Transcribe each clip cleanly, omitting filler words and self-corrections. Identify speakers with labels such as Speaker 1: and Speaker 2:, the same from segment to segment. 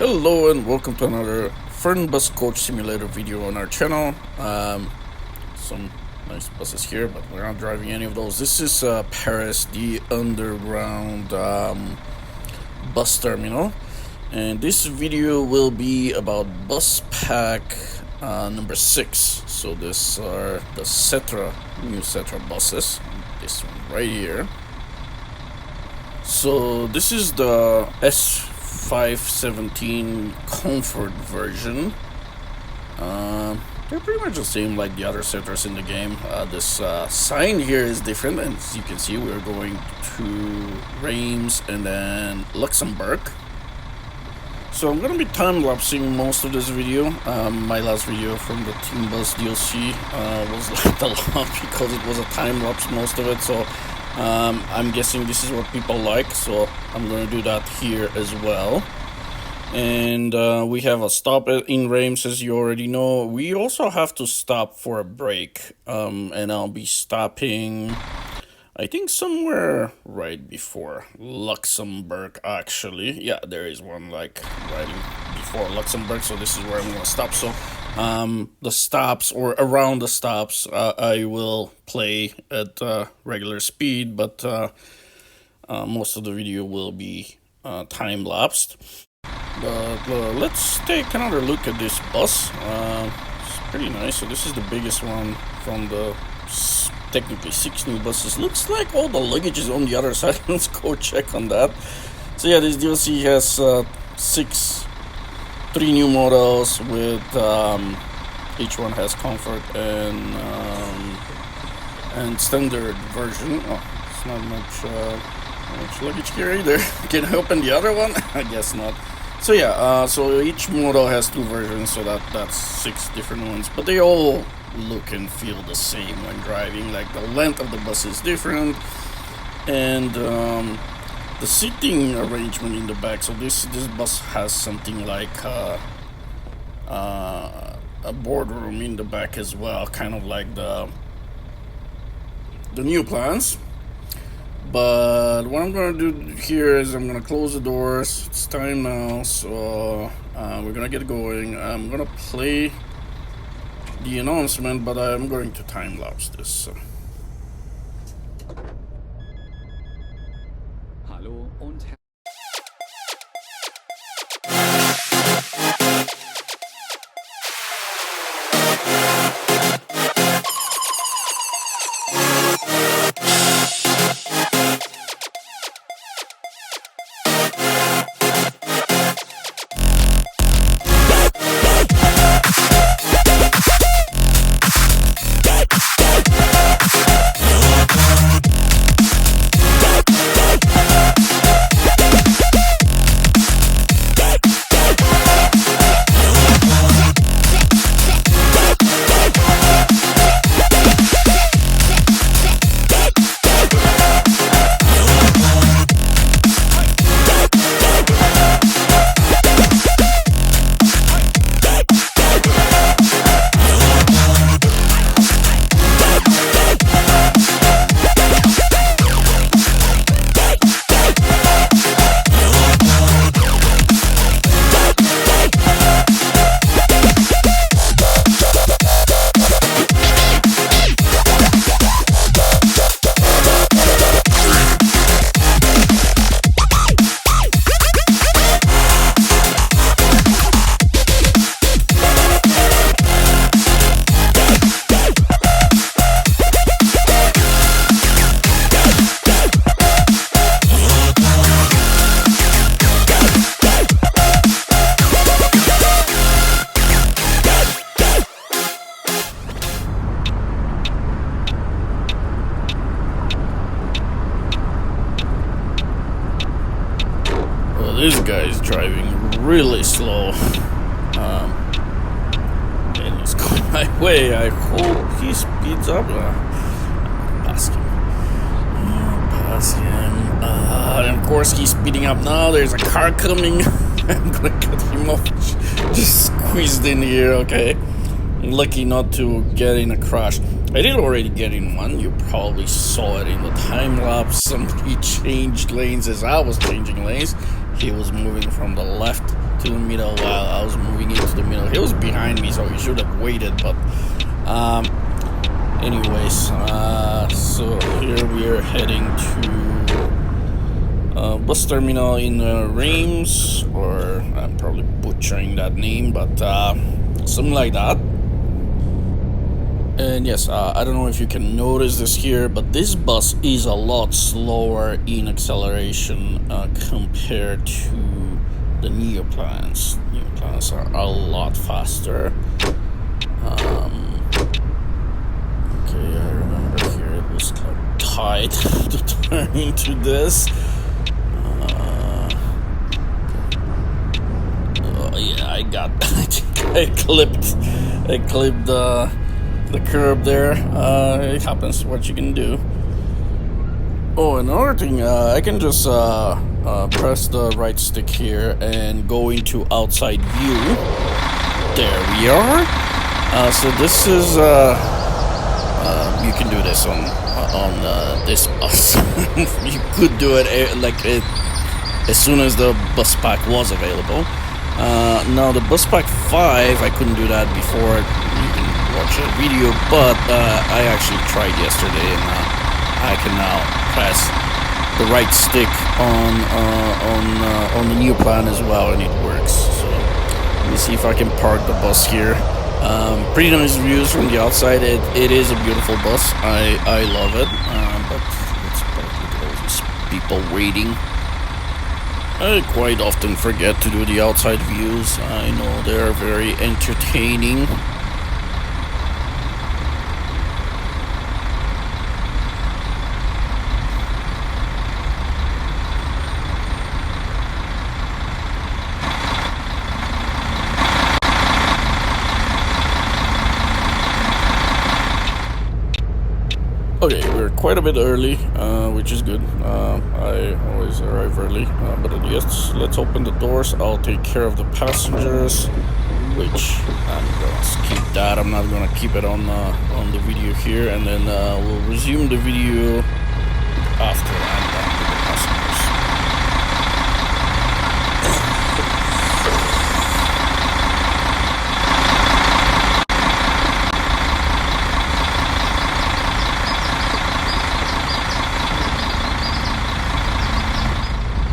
Speaker 1: Hello and welcome to another Fernbus Coach Simulator video on our channel. Some nice buses here, but we're not driving any of those. This is Paris, the underground bus terminal. And this video will be about bus pack number 6. So these are the Setra, new Setra buses. This one right here. So this is the S517 comfort version. They're pretty much the same like the other Setras in the game. This sign here is different, and as you can see, we're going to Reims and then Luxembourg. So I'm gonna be time-lapsing most of this video. My last video from the Team Bus DLC was liked a lot because it was a time-lapse, most of it. So I'm guessing this is what people like, so I'm gonna do that here as well. And we have a stop in Reims, as you already know. We also have to stop for a break, and I'll be stopping, I think, somewhere right before Luxembourg, actually. Yeah, there is one like right before Luxembourg, so this is where I'm gonna stop. So the stops, or around the stops, I will play at regular speed, but most of the video will be time-lapsed. But let's take another look at this bus. It's pretty nice. So this is the biggest one from the technically 6 new buses. Looks like all the luggage is on the other side. Let's go check on that. So yeah, this DLC has 3 new models with each one has comfort and standard version. Oh, it's not much luggage here either. Can I open the other one? I guess not. So yeah, so each model has 2 versions, so that's 6 different ones, but they all look and feel the same when driving. Like, the length of the bus is different, and the seating arrangement in the back. So this bus has something like a boardroom in the back as well, kind of like the new plans. But what I'm gonna do here is I'm gonna close the doors. It's time now, so we're gonna get going. I'm gonna play the announcement, but I'm going to time-lapse this. So.
Speaker 2: Hallo und
Speaker 1: This guy's driving really slow, and he's going my way. I hope he speeds up. Pass him. And of course he's speeding up now. There's a car coming. I'm gonna cut him off. Just squeezed in here. Okay, I'm lucky not to get in a crash. I did already get in one. You probably saw it in the time lapse. Somebody changed lanes as I was changing lanes. He was moving from the left to into the middle while I was moving into the middle. He was behind me, so he should have waited. But anyways, so here we are heading to bus terminal in Reims, or I'm probably butchering that name, but something like that. And yes, I don't know if you can notice this here, but this bus is a lot slower in acceleration compared to the Neoplans. Neoplans are a lot faster. Okay, I remember here it was like tight to turn into this. Yeah, I think I clipped the curb there. It happens. What you can do. Oh, another thing, I can just press the right stick here and go into outside view. There we are. So this is you can do this on this bus. You could do it as soon as the bus pack was available. Now the bus pack 5, I couldn't do that before. You can watch a video, but I actually tried yesterday, and I can now press the right stick on the new plan as well, and it works. So let me see if I can park the bus here. Pretty nice views from the outside. It is a beautiful bus. I love it, but it's probably all these people waiting. I quite often forget to do the outside views. I know they are very entertaining. Okay, we're quite a bit early, which is good. I always arrive early, but yes, let's open the doors. I'll take care of the passengers, which I'm gonna skip that. I'm not gonna keep it on the video here, and then we'll resume the video after I'm done with the passengers.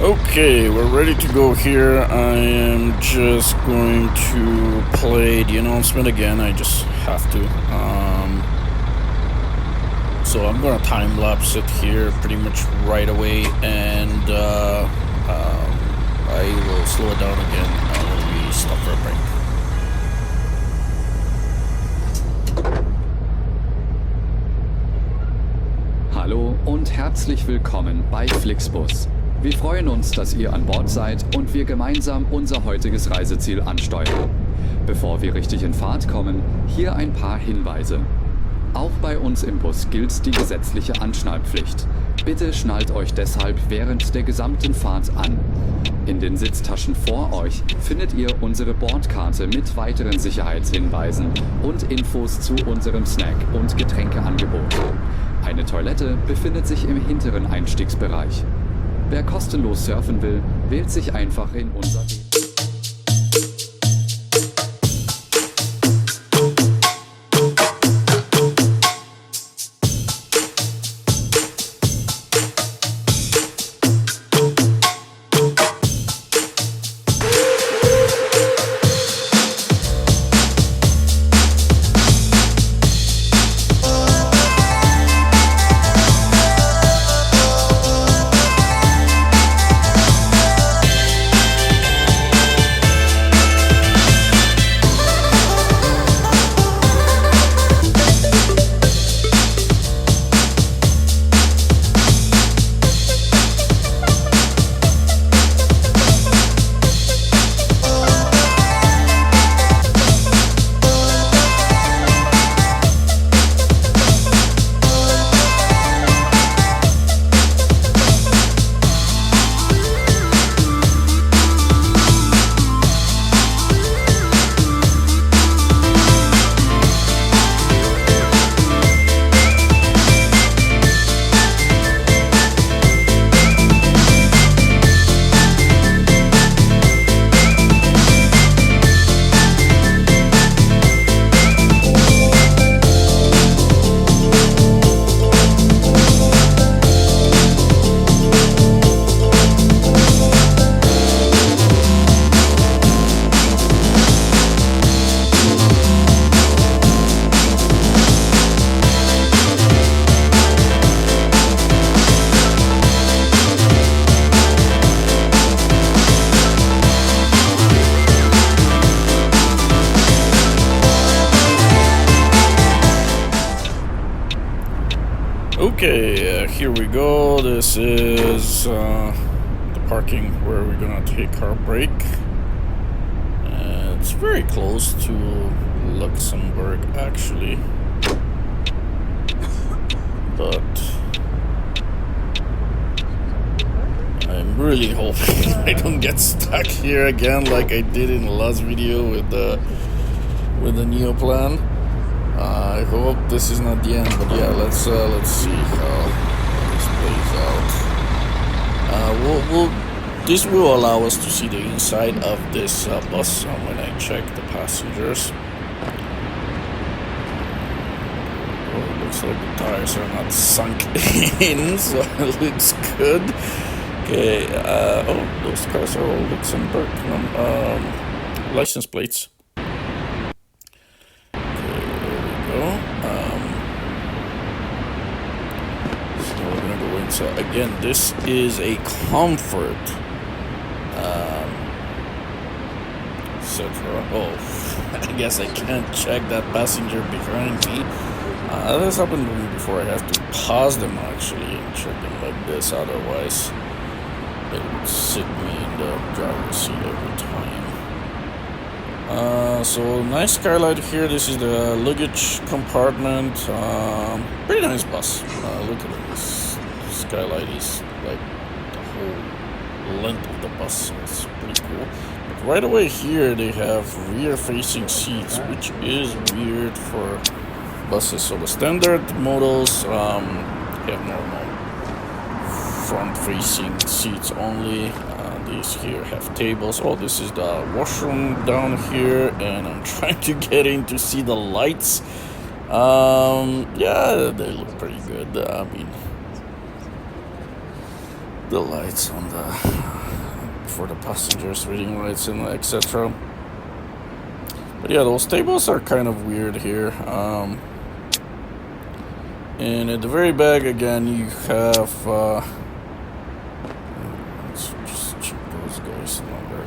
Speaker 1: Okay, we're ready to go here. I am just going to play the announcement again. I just have to. So I'm gonna time lapse it here pretty much right away, and I will slow it down again when we stop for a break.
Speaker 2: Hallo und herzlich willkommen bei Flixbus. Wir freuen uns, dass ihr an Bord seid und wir gemeinsam unser heutiges Reiseziel ansteuern. Bevor wir richtig in Fahrt kommen, hier ein paar Hinweise. Auch bei uns im Bus gilt die gesetzliche Anschnallpflicht. Bitte schnallt euch deshalb während der gesamten Fahrt an. In den Sitztaschen vor euch findet ihr unsere Bordkarte mit weiteren Sicherheitshinweisen und Infos zu unserem Snack- und Getränkeangebot. Eine Toilette befindet sich im hinteren Einstiegsbereich. Wer kostenlos surfen will, wählt sich einfach in unser...
Speaker 1: here we go. This is the parking where we're gonna take our break. It's very close to Luxembourg, actually, but I'm really hoping I don't get stuck here again like I did in the last video with the Neoplan. I hope this is not the end, but yeah, let's see how this plays out. This will allow us to see the inside of this bus when I check the passengers. Oh, it looks like the tires are not sunk in, so it looks good. Okay, oh, those cars are all Luxembourg license plates. So again, this is a comfort Setra. Oh, I guess I can't check that passenger behind me. This happened to me before. I have to pause them actually and check them like this, otherwise it would sit me in the driver's seat every time. So nice skylight here. This is the luggage compartment. Pretty nice bus. Look at this. Skylight is like the whole length of the bus, so it's pretty cool. But right away here they have rear facing seats, which is weird for buses. So the standard models have normal front facing seats only. These here have tables. Oh, this is the washroom down here, and I'm trying to get in to see the lights. Yeah, they look pretty good. I mean, the lights on the for the passengers, reading lights and etc. But yeah, those tables are kind of weird here. And at the very back again, you have let's just check those guys. Another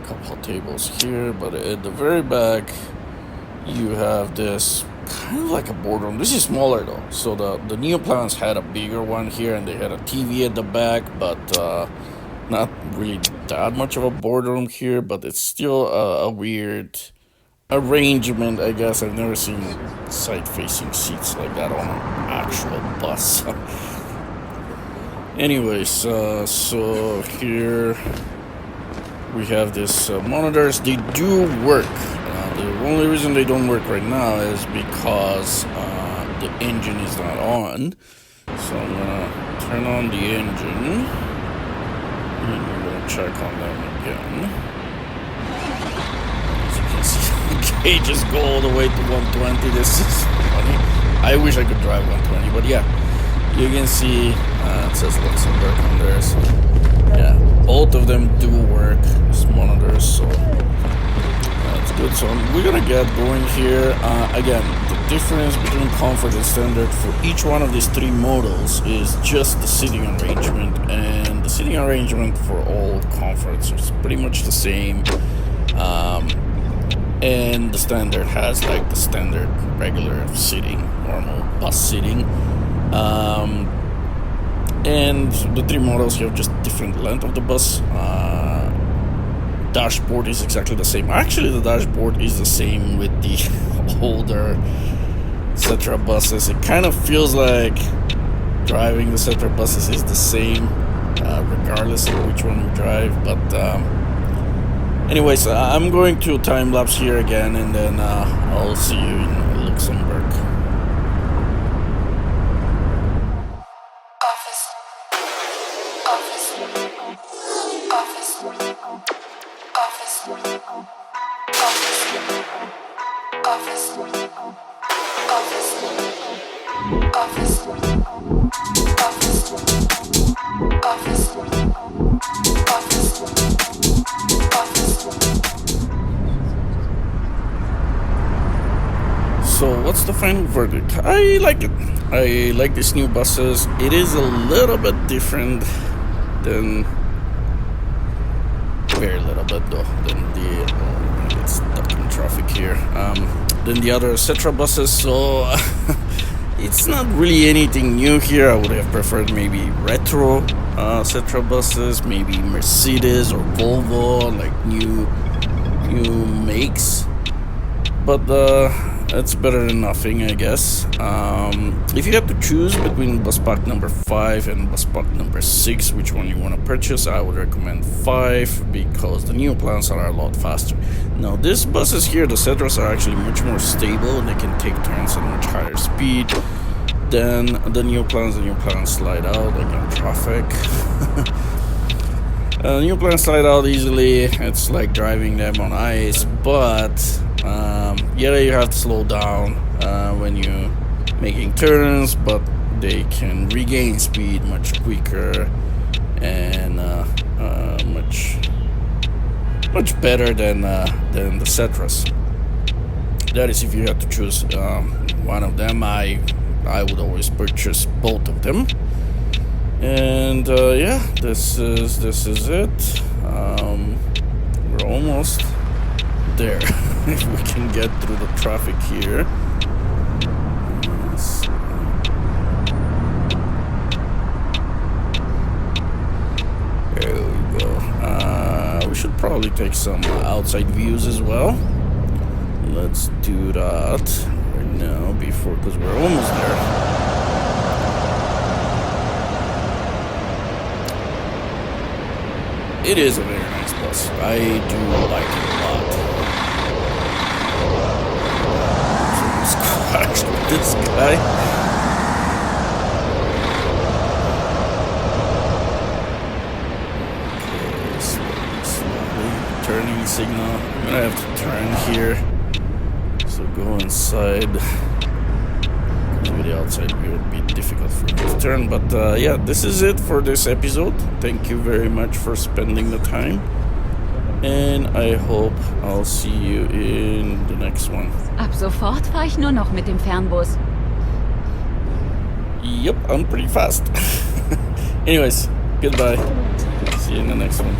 Speaker 1: couple of tables here, but at the very back, you have this kind of like a boardroom. This is smaller though, so the Neoplans had a bigger one here, and they had a TV at the back, but not really that much of a boardroom here. But it's still a weird arrangement, I guess. I've never seen side-facing seats like that on an actual bus. Anyways, so here we have this monitors. They do work. The only reason they don't work right now is because the engine is not on. So I'm gonna turn on the engine, and we're gonna check on them again. As you can see, the gauges go all the way to 120. This is funny. I wish I could drive 120, but yeah, you can see it says Luxembourg on there. So yeah, both of them do work as monitors. So that's good. So we're gonna get going here. Again, the difference between comfort and standard for each one of these three models is just the seating arrangement, and the seating arrangement for all comforts is pretty much the same. And the standard has like the standard regular seating, normal bus seating. And the three models have just different length of the bus. Dashboard is exactly the same. Actually, the dashboard is the same with the older Setra buses. It kind of feels like driving the Setra buses is the same, regardless of which one you drive. But anyways, I'm going to time lapse here again, and then I'll see you in Luxembourg. So what's the final verdict? I like it. I like these new buses. It is a little bit different than, very little bit though, than the, oh, I get stuck in traffic here, than the other Setra buses. So It's not really anything new here. I would have preferred maybe retro Setra buses, maybe Mercedes or Volvo, like new makes. But it's better than nothing, I guess. If you have to choose between bus pack number 5 and bus pack number 6, which one you want to purchase, I would recommend 5 because the new plans are a lot faster. Now, these buses here, the Setras, are actually much more stable and they can take turns at much higher speed than the new plans. The new plans slide out like in traffic. New plans slide out easily. It's like driving them on ice, but yeah, you have to slow down when you're making turns, but they can regain speed much quicker and much better than the Setras. That is, if you have to choose one of them. I would always purchase both of them. And yeah, this is it. We're almost there. If we can get through the traffic here. There we go. We should probably take some outside views as well. Let's do that right now because we're almost there. It is a very nice bus. I do like it a lot. Crashed with this guy. Okay, slowly. Turning signal. I'm gonna have to turn here. So go inside. With the outside view would be difficult for me to turn, but yeah, this is it for this episode. Thank you very much for spending the time, and I hope I'll see you in the next one.
Speaker 3: Ab sofort fahre ich nur noch mit dem Fernbus.
Speaker 1: Yep, I'm pretty fast. Anyways, goodbye. See you in the next one.